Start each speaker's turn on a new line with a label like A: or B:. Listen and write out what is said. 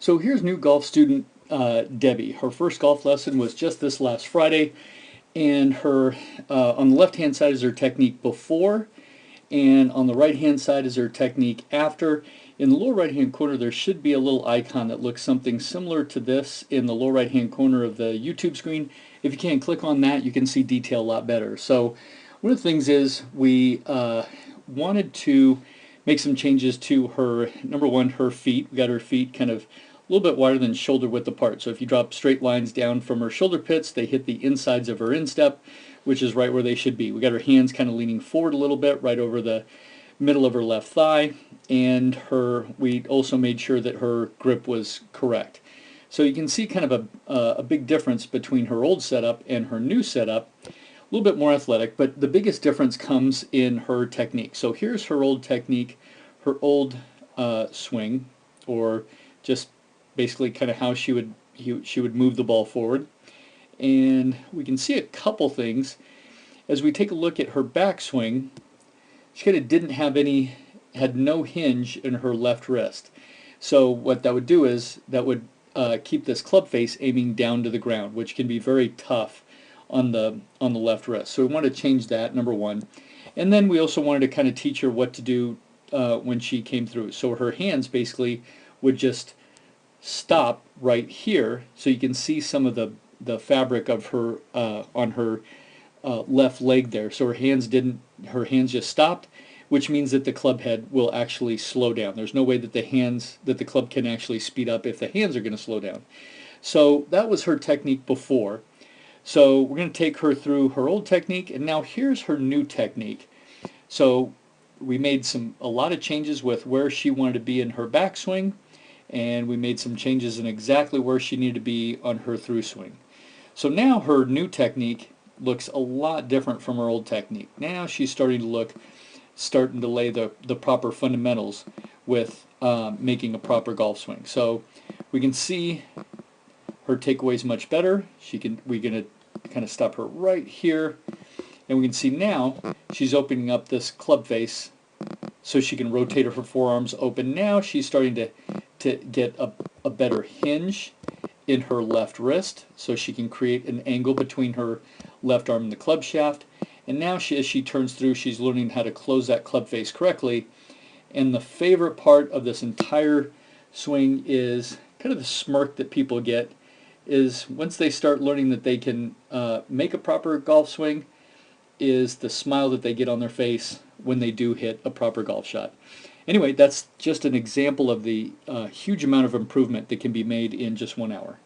A: So here's new golf student Debbie. Her first golf lesson was just this last Friday, and her on the left hand side is her technique before, and on the right hand side is her technique after. In the lower right hand corner there should be a little icon that looks something similar to this in the lower right hand corner of the YouTube screen. If you can't click on that, you can see detail a lot better. So one of the things is we wanted to make some changes to her, number one, her feet. We got her feet kind of a little bit wider than shoulder width apart. So if you drop straight lines down from her shoulder pits, they hit the insides of her instep, which is right where they should be. We got her hands kind of leaning forward a little bit, right over the middle of her left thigh, and we also made sure that her grip was correct. So you can see kind of a big difference between her old setup and her new setup. A little bit more athletic, but the biggest difference comes in her technique. So here's her old technique, her old swing, or just basically kind of how she would move the ball forward. And we can see a couple things. As we take a look at her backswing, she kind of had no hinge in her left wrist. So what that would do is that would keep this club face aiming down to the ground, which can be very tough on the left wrist. So we want to change that, number one. And then we also wanted to kind of teach her what to do when she came through. So her hands basically would just stop right here, so you can see some of the fabric of her on her left leg there. So her hands just stopped, which means that the club head will actually slow down. There's no way that the club can actually speed up if the hands are going to slow down. So that was her technique before. So we're going to take her through her old technique, and now here's her new technique. So we made a lot of changes with where she wanted to be in her backswing, and we made some changes in exactly where she needed to be on her through swing. So now her new technique looks a lot different from her old technique. Now she's starting to lay the proper fundamentals with making a proper golf swing. So we can see her takeaway is much better. We're going to kind of stop her right here, and we can see now she's opening up this club face so she can rotate her forearms open. Now she's starting to get a better hinge in her left wrist, so she can create an angle between her left arm and the club shaft. And now as she turns through, she's learning how to close that club face correctly. And the favorite part of this entire swing is kind of the smirk that people get, is once they start learning that they can make a proper golf swing, is the smile that they get on their face when they do hit a proper golf shot. Anyway, that's just an example of the huge amount of improvement that can be made in just 1 hour.